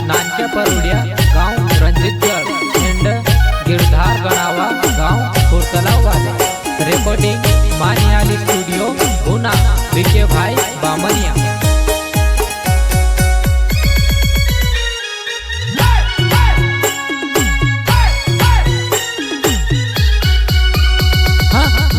नानक्या परोडिया गांव रंजितगढ़ एंड गिरधार गणावा गांव खुरतलाव वाले। रिकॉर्डिंग मानियाली स्टूडियो गुना बीके भाई बामनिया।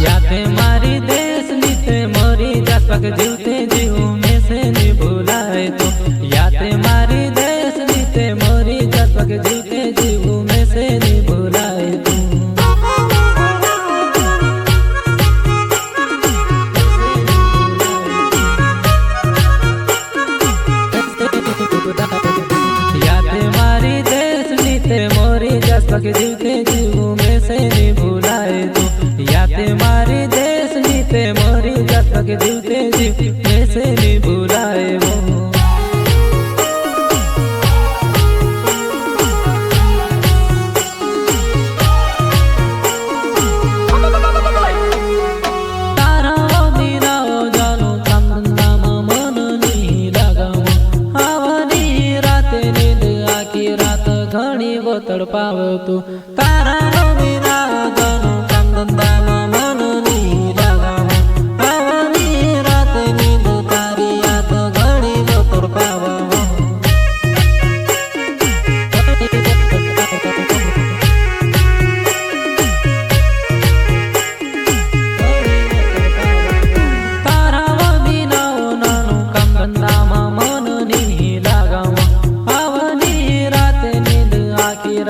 यादें मारी देश नीते मोरी जसपक जीवते जीव में से नहीं भुलाए तो। यादें मारी देश नीते मोरी जसपक जीवते जीव में से नहीं भुलाए तो। यादें मारी देश नीते मोरी जसपक जीवते जीव में से नहीं भुलाए तो। यादें मारी देश नीते मोरी जसपक जीवते जीव में से नहीं भुलाए वो। तारा बिना जानो तमन्ना मन नहीं लगाओ। आवनी राते नींद आखी रात घनी वो तड़पाव तू। तारा बिना जानो तमन्ना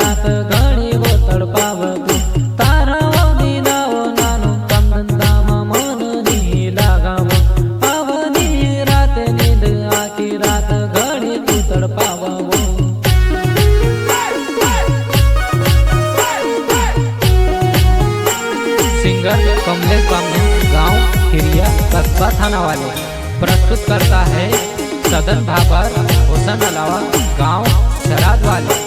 रात घड़ी वो तड़पाव तू। तारा बिना नानु कम धंधा मन नहीं लगाव। आवनी रात नींद आखी रात घड़ी तू तड़पाव वो। सिंगर कमलेश बामने गांव खिरिया कस्बा थाना वाले। प्रस्तुत करता है सदन भाबर हुसन अलावा गांव शराद वाले।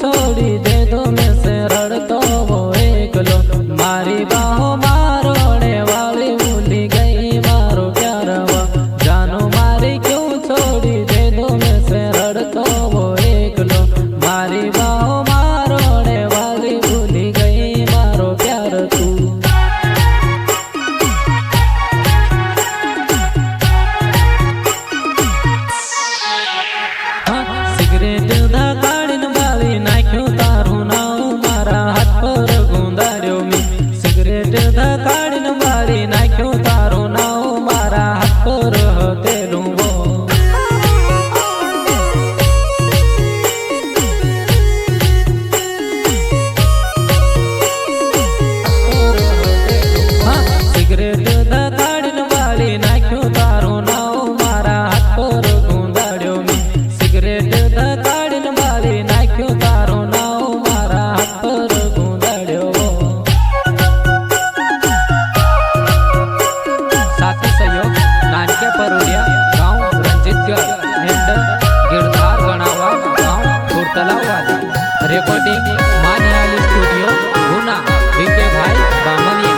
छोड़ी दे दो में से रड़तो वो एकलो। मारी बाहों मारोने वाली भूली गई मारो प्यारवा। जानो मारी क्यों छोड़ी दे दो में से रड़तो वो एकलो। मारी बाहों मारोने वाली भूली गई मारो प्यार तू। सिगरेट धकाड़न वाली नाख्यो तारू नाव मारा हाथ पर गुंदार्यो मी। सिगरेट धकाड़न वाली नाख्यो तारू नाव मारा हाथ पर हतेलू वो। सिगरेट धकाड़न वाली नाख्यो तारू नाव मारा हाथ पर गुंदार्यो मी। सिगरेट धकाड़न वाली नाख्यो तारो नाव मारा हाथ पर गुंदाड़्यो वो। साथी सहयोग नानक्या परोडिया गांव रंजितगढ़ एंड गिरधार गणावा गांव खुरतलाव वाले। रिकॉर्डिंग मानियाली स्टूडियो गुना बीके भाई बामनिया।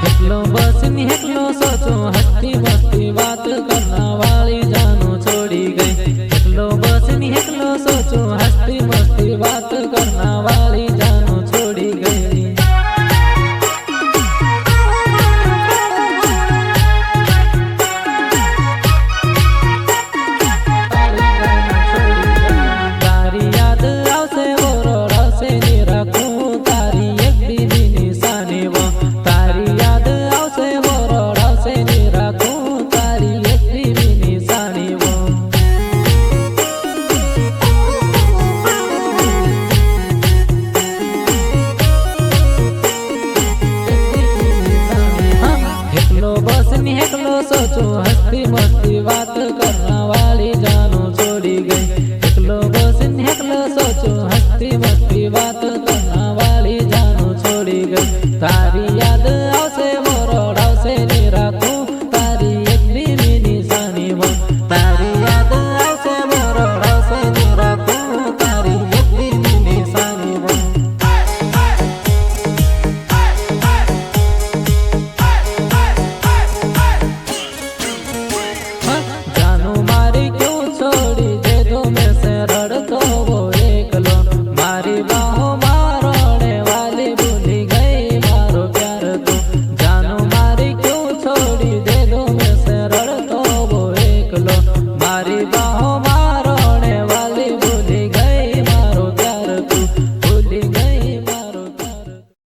हेकलो बस हेकलो सोचो हस्ती मस्ती बात करना वाली जानो छोड़ी गई। हेकलो बस हेकलो सोचो हस्ती मस्ती बात करना वाली जानो छोड़ी गई। तारी याद आवसे वो रोड़ा से नहीं रखूं तारी एक भी निशानी वो। तारी याद आवसे वो रोड़ा से नहीं रखूं तारी एक भी निशानी वो। हेकलो बस हेकलो सोचो हस्ती मस्ती बात करना वाली जानो छोड़ी गई। हेकलो बस हेकलो सोचो हस्ती मस्ती बात